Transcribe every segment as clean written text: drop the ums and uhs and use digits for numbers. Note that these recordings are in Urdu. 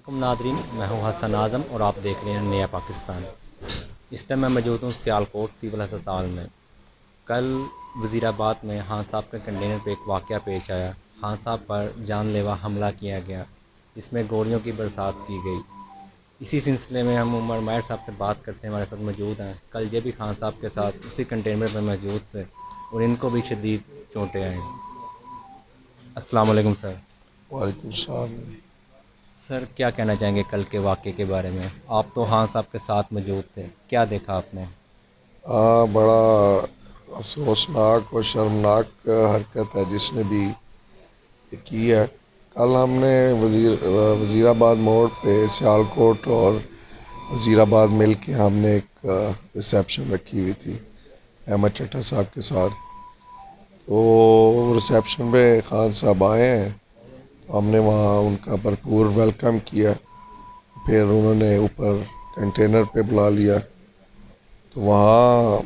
علیکم ناظرین، میں ہوں حسن اعظم اور آپ دیکھ رہے ہیں نیا پاکستان۔ اس ٹائم میں موجود ہوں سیالکوٹ سول ہسپتال میں۔ کل وزیر آباد میں خان صاحب کے کنٹینر پہ ایک واقعہ پیش آیا۔ خان صاحب پر جان لیوا حملہ کیا گیا جس میں گولیوں کی برسات کی گئی۔ اسی سلسلے میں ہم عمر ماہر صاحب سے بات کرتے ہیں، ہمارے ساتھ موجود ہیں۔ کل یہ بھی خان صاحب کے ساتھ اسی کنٹینر پہ موجود تھے اور ان کو بھی شدید چوٹیں آئیں۔ السلام علیکم سر۔ وعلیکم السلام۔ سر کیا کہنا چاہیں گے کل کے واقعے کے بارے میں؟ آپ تو خان صاحب کے ساتھ موجود تھے، کیا دیکھا آپ نے؟ بڑا افسوسناک اور شرمناک حرکت ہے جس نے بھی یہ کی ہے۔ کل ہم نے وزیر آباد موڑ پہ سیالکوٹ اور وزیر آباد مل کے ہم نے ایک ریسیپشن رکھی ہوئی تھی احمد چٹھا صاحب کے ساتھ۔ تو ریسیپشن پہ خان صاحب آئے ہیں، ہم نے وہاں ان کا بھرپور ویلکم کیا۔ پھر انہوں نے اوپر کنٹینر پہ بلا لیا، تو وہاں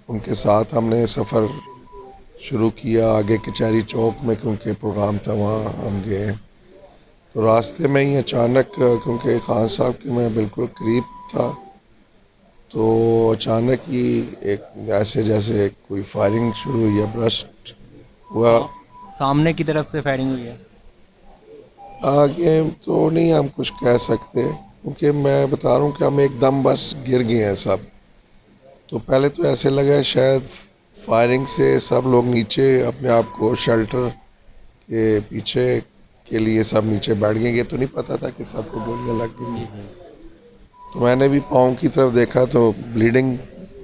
ان کے ساتھ ہم نے سفر شروع کیا آگے کچہری چوک میں، کیونکہ پروگرام تھا وہاں ہم گئے۔ تو راستے میں ہی اچانک، کیونکہ خان صاحب کے میں بالکل قریب تھا، تو اچانک ہی ایک ایسے جیسے کوئی فائرنگ شروع ہوئی ہے، برسٹ ہوا۔ سامنے کی طرف سے فائرنگ ہوئی ہے؟ آگے تو نہیں ہم کچھ کہہ سکتے، کیونکہ میں بتا رہا ہوں کہ ہم ایک دم بس گر گئے ہیں سب۔ تو پہلے تو ایسے لگا شاید فائرنگ سے سب لوگ نیچے اپنے آپ کو شیلٹر کے پیچھے کے لیے سب نیچے بیٹھ گئے، یہ تو نہیں پتہ تھا کہ سب کو گولیاں لگ گئی۔ تو میں نے بھی پاؤں کی طرف دیکھا تو بلیڈنگ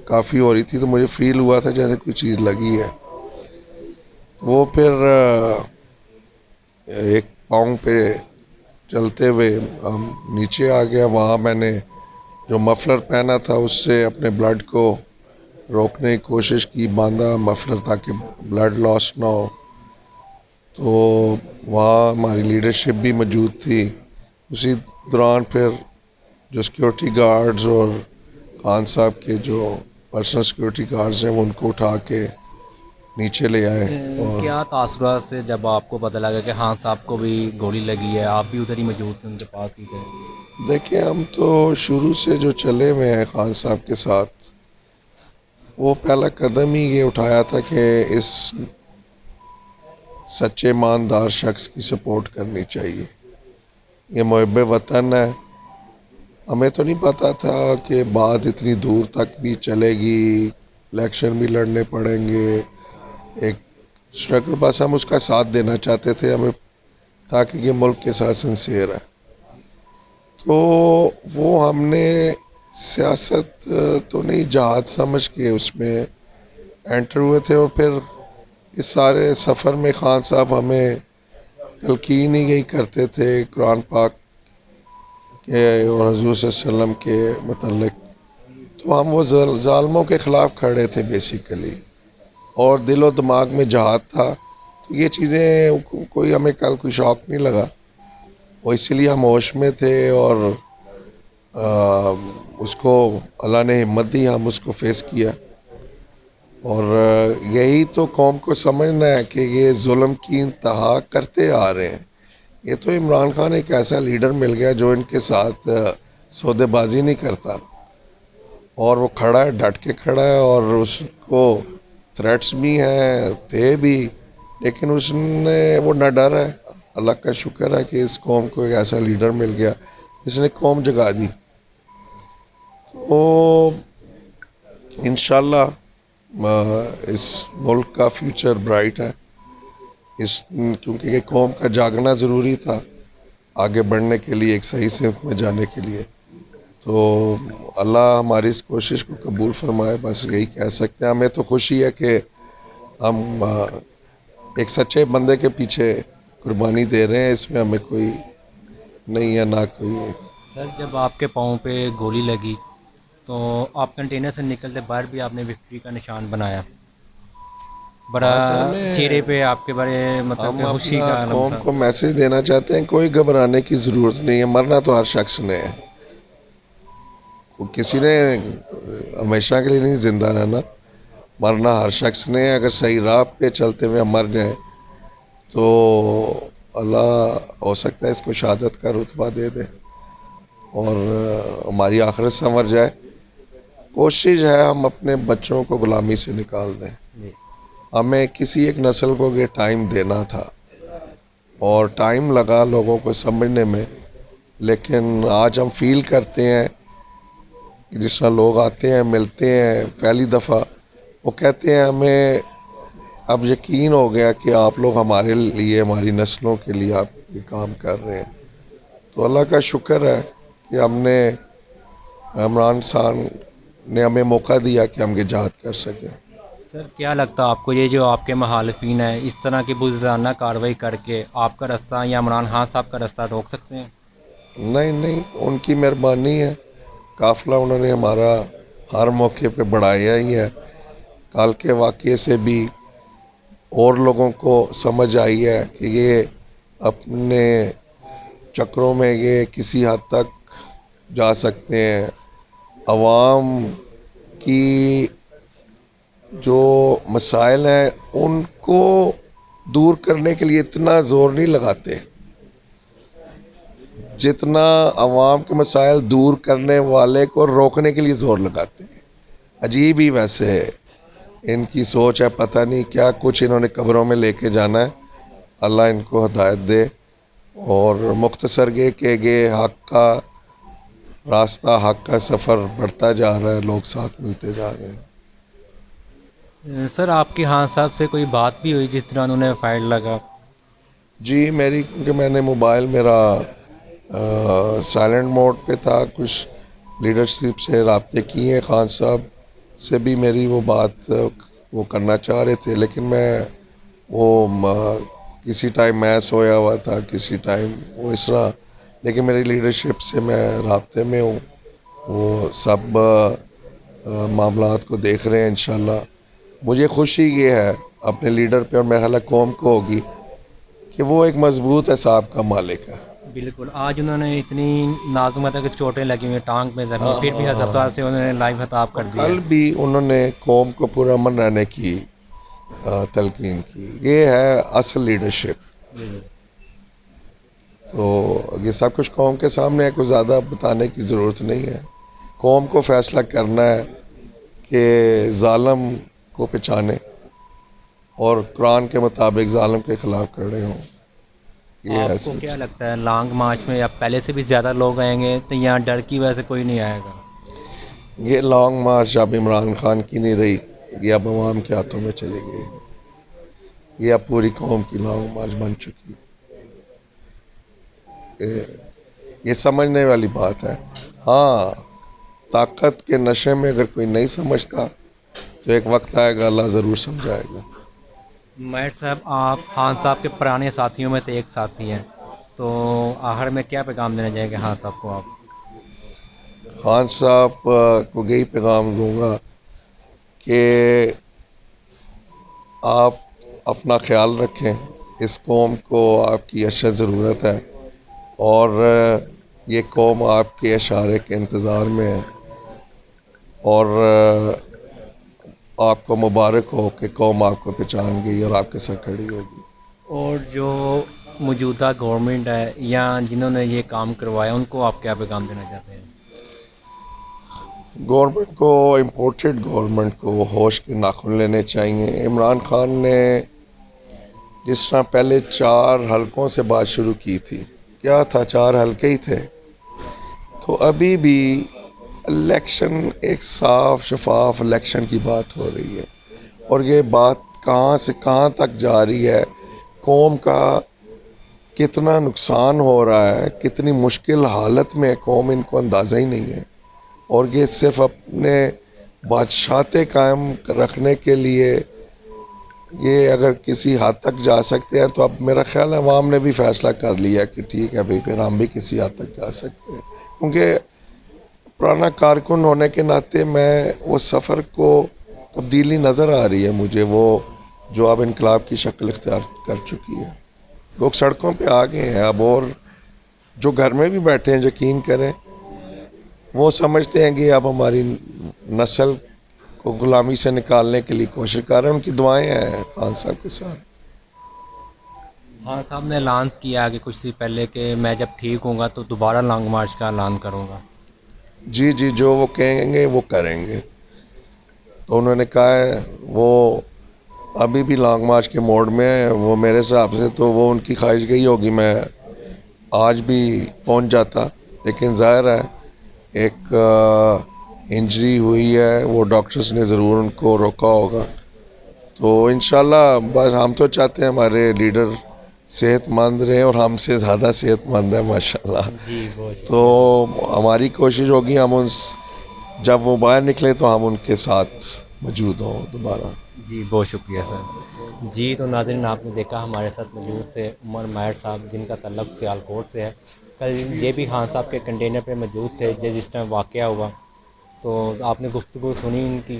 کافی ہو رہی تھی، تو مجھے فیل ہوا تھا جیسے کوئی چیز لگی ہے۔ وہ پھر ایک پاؤں پہ چلتے ہوئے ہم نیچے آ گیا، وہاں میں نے جو مفلر پہنا تھا اس سے اپنے بلڈ کو روکنے کی کوشش کی، باندھا مفلر تاکہ بلڈ لاس نہ ہو۔ تو وہاں ہماری لیڈرشپ بھی موجود تھی۔ اسی دوران پھر جو سیکورٹی گارڈز اور خان صاحب کے جو پرسنل سیکورٹی گارڈز ہیں وہ ان کو اٹھا کے نیچے لے آئے۔ اور کیا تاثرات سے جب آپ کو پتہ لگا کہ خان صاحب کو بھی گولی لگی ہے، آپ بھی ادھر ہی موجود تھے، ان کے پاس ہی تھے؟ دیکھیں، ہم تو شروع سے جو چلے ہوئے ہیں خان صاحب کے ساتھ، وہ پہلا قدم ہی یہ اٹھایا تھا کہ اس سچے ایماندار شخص کی سپورٹ کرنی چاہیے۔ یہ محب وطن ہے۔ ہمیں تو نہیں پتا تھا کہ بات اتنی دور تک بھی چلے گی، الیکشن بھی لڑنے پڑیں گے ایک اسٹرگل، بس ہم اس کا ساتھ دینا چاہتے تھے، ہمیں تاکہ یہ ملک کے ساتھ سنسیئر ہے۔ تو وہ ہم نے سیاست تو نہیں، جہاد سمجھ کے اس میں انٹر ہوئے تھے۔ اور پھر اس سارے سفر میں خان صاحب ہمیں تلقین ہی یہی کرتے تھے قرآن پاک کے اور حضور صلی اللہ علیہ وسلم کے متعلق۔ تو ہم وہ ظالموں کے خلاف کھڑے تھے بیسیکلی، اور دل و دماغ میں جہاد تھا۔ تو یہ چیزیں کوئی ہمیں کل کوئی شوق نہیں لگا، وہ اسی لیے ہم ہوش میں تھے، اور اس کو اللہ نے ہمت دی، ہم اس کو فیس کیا۔ اور یہی تو قوم کو سمجھنا ہے کہ یہ ظلم کی انتہا کرتے آ رہے ہیں۔ یہ تو عمران خان ایک ایسا لیڈر مل گیا جو ان کے ساتھ سودے بازی نہیں کرتا، اور وہ کھڑا ہے، ڈٹ کے کھڑا ہے، اور اس کو تھریٹس بھی ہیں، تھے بھی، لیکن اس نے وہ نہ ڈر ہے۔ اللہ کا شکر ہے کہ اس قوم کو ایک ایسا لیڈر مل گیا جس نے قوم جگا دی۔ تو انشاءاللہ اس ملک کا فیوچر برائٹ ہے، کیونکہ یہ قوم کا جاگنا ضروری تھا آگے بڑھنے کے لیے، ایک صحیح سمت میں جانے کے لیے۔ تو اللہ ہماری اس کوشش کو قبول فرمائے، بس یہی کہہ سکتے ہیں۔ ہمیں تو خوشی ہے کہ ہم ایک سچے بندے کے پیچھے قربانی دے رہے ہیں، اس میں ہمیں کوئی نہیں ہے، نہ کوئی۔ سر جب آپ کے پاؤں پہ گولی لگی تو آپ کنٹینر سے نکلتے باہر بھی آپ نے وکٹری کا نشان بنایا، بڑا بس ہمیں، چہرے پہ آپ کے بڑے مطلب ہم کہ خوشی اپنا کا عالم قوم تھا۔ کو میسج دینا چاہتے ہیں، کوئی گھبرانے کی ضرورت نہیں ہے، مرنا تو ہر شخص نے ہے۔ کسی نے ہمیشہ کے لیے نہیں زندہ رہنا، مرنا ہر شخص نے ہے۔ اگر صحیح راہ پہ چلتے ہوئے مر جائیں تو اللہ ہو سکتا ہے اس کو شہادت کا رتبہ دے دے۔ اور ہماری آخرت سنور جائے. کوشش ہے ہم اپنے بچوں کو غلامی سے نکال دیں. جی ہمیں کسی ایک نسل کو یہ ٹائم دینا تھا اور ٹائم لگا لوگوں کو سمجھنے میں، لیکن آج ہم فیل کرتے ہیں کہ جس طرح لوگ آتے ہیں ملتے ہیں پہلی دفعہ، وہ کہتے ہیں ہمیں اب یقین ہو گیا کہ آپ لوگ ہمارے لیے، ہماری نسلوں کے لیے آپ یہ کام کر رہے ہیں. تو اللہ کا شکر ہے کہ ہم نے، عمران خان نے ہمیں موقع دیا کہ ہم یہ جہاد کر سکیں. سر، کیا لگتا ہے آپ کو یہ جو آپ کے مخالفین ہیں اس طرح کی بزدلانہ کارروائی کر کے آپ کا راستہ یا عمران خان صاحب کا راستہ روک سکتے ہیں؟ نہیں، ان کی مہربانی ہے. قافلہ انہوں نے ہمارا ہر موقع پہ بڑھایا ہی ہے. کل کے واقعے سے بھی اور لوگوں کو سمجھ آئی ہے کہ یہ اپنے چکروں میں یہ کسی حد تک جا سکتے ہیں. عوام کی جو مسائل ہیں ان کو دور کرنے کے لیے اتنا زور نہیں لگاتے جتنا عوام کے مسائل دور کرنے والے کو روکنے کے لیے زور لگاتے ہیں. عجیب ہی ویسے ہے ان کی سوچ ہے، پتہ نہیں کیا کچھ انہوں نے قبروں میں لے کے جانا ہے. اللہ ان کو ہدایت دے. اور مختصر یہ کہ یہ حق کا راستہ، حق کا سفر بڑھتا جا رہا ہے، لوگ ساتھ ملتے جا رہے ہیں. سر، آپ کے خان صاحب سے کوئی بات بھی ہوئی جس طرح انہوں نے فائر لگا؟ جی میری، کیونکہ میں نے موبائل میرا سائلنٹ موڈ پہ تھا، کچھ لیڈرشپ سے رابطے کیے ہیں. خان صاحب سے بھی میری وہ بات وہ کرنا چاہ رہے تھے، لیکن میں وہ کسی ٹائم میں سویا ہوا تھا، کسی ٹائم وہ اس طرح. لیکن میری لیڈرشپ سے میں رابطے میں ہوں، وہ سب معاملات کو دیکھ رہے ہیں انشاءاللہ. مجھے خوشی یہ ہے اپنے لیڈر پہ، اور میرا خیال ہے قوم کو ہوگی، کہ وہ ایک مضبوط حساب کا مالک ہے. بالکل. آج انہوں نے اتنی نازمت ہے کہ چوٹیں لگی ہوئی ہیں ٹانگ میں زمین، پھر بھی ہاں. ہسپتال سے انہوں نے لائیو خطاب اور کر دیا کل ہے. بھی انہوں نے قوم کو پرامن رہنے کی تلقین کی. یہ ہے اصل لیڈرشپ. تو یہ سب کچھ قوم کے سامنے ہے، کوئی زیادہ بتانے کی ضرورت نہیں ہے. قوم کو فیصلہ کرنا ہے کہ ظالم کو پہچانے اور قرآن کے مطابق ظالم کے خلاف کھڑے ہوں. یہ آپ ہے کو کیا سچ. لگتا ہے لانگ مارچ میں یا پہلے سے بھی زیادہ لوگ آئیں گے تو یہاں ڈر کی وجہ سے کوئی نہیں آئے گا؟ یہ لانگ مارچ اب عمران خان کی نہیں رہی، یہ اب عوام کے ہاتھوں میں چلی گئی. یہ اب پوری قوم کی لانگ مارچ بن چکی. یہ سمجھنے والی بات ہے. ہاں، طاقت کے نشے میں اگر کوئی نہیں سمجھتا تو ایک وقت آئے گا اللہ ضرور سمجھائے گا. میٹ صاحب، آپ خان صاحب کے پرانے ساتھیوں میں تو ایک ساتھی ہیں، تو آخر میں کیا پیغام دینا چاہیں گے خان صاحب کو آپ؟ خان صاحب کو یہی پیغام دوں گا کہ آپ اپنا خیال رکھیں. اس قوم کو آپ کی اشد ضرورت ہے، اور یہ قوم آپ کے اشارے کے انتظار میں ہے. اور آپ کو مبارک ہو کہ قوم آپ کو پہچان گئی اور آپ کے ساتھ کھڑی ہوگی. اور جو موجودہ گورنمنٹ ہے یا جنہوں نے یہ کام کروایا ان کو آپ کیا پیغام دینا چاہتے ہیں؟ گورنمنٹ کو، امپورٹڈ گورنمنٹ کو ہوش کے ناخن لینے چاہیے. عمران خان نے جس طرح پہلے 4 حلقوں سے بات شروع کی تھی، کیا تھا 4 حلقے ہی تھے، تو ابھی بھی الیکشن، ایک صاف شفاف الیکشن کی بات ہو رہی ہے. اور یہ بات کہاں سے کہاں تک جا رہی ہے، قوم کا کتنا نقصان ہو رہا ہے، کتنی مشکل حالت میں قوم، ان کو اندازہ ہی نہیں ہے. اور یہ صرف اپنے بادشاہتیں قائم رکھنے کے لیے یہ اگر کسی حد تک جا سکتے ہیں، تو اب میرا خیال ہے عوام نے بھی فیصلہ کر لیا کہ ٹھیک ہے بھائی، پھر ہم بھی کسی حد تک جا سکتے ہیں. کیونکہ پرانا کارکن ہونے کے ناطے میں وہ سفر کو تبدیلی نظر آ رہی ہے مجھے، وہ جو اب انقلاب کی شکل اختیار کر چکی ہے. لوگ سڑکوں پہ آ گئے ہیں اب، اور جو گھر میں بھی بیٹھے ہیں یقین کریں وہ سمجھتے ہیں کہ اب ہماری نسل کو غلامی سے نکالنے کے لیے کوشش کر رہے ہیں. ان کی دعائیں ہیں خان صاحب کے ساتھ. ہاں صاحب نے اعلان کیا کہ کچھ دن پہلے کہ میں جب ٹھیک ہوں گا تو دوبارہ لانگ مارچ کا اعلان کروں گا. جی جی، جو وہ کہیں گے وہ کریں گے. تو انہوں نے کہا ہے وہ ابھی بھی لانگ مارچ کے موڈ میں ہے. وہ میرے حساب سے تو وہ ان کی خواہش گئی ہوگی میں آج بھی پہنچ جاتا، لیکن ظاہر ہے ایک انجری ہوئی ہے، وہ ڈاکٹرز نے ضرور ان کو روکا ہوگا. تو انشاءاللہ بس ہم تو چاہتے ہیں ہمارے لیڈر صحت مند رہے، اور ہم سے زیادہ صحت مند ہے ماشاءاللہ. جی بہت تو شکریہ سر. ہماری کوشش ہوگی ہم جب وہ باہر نکلے تو ہم ان کے ساتھ موجود ہوں دوبارہ. جی بہت شکریہ سر. جی تو ناظرین آپ نے دیکھا ہمارے ساتھ موجود تھے عمر ماہر صاحب، جن کا تعلق سیالکوٹ سے ہے. کل یہ بھی خان صاحب کے کنٹینر پہ موجود تھے جس ٹائم واقعہ ہوا. تو آپ نے گفتگو سنی ان کی.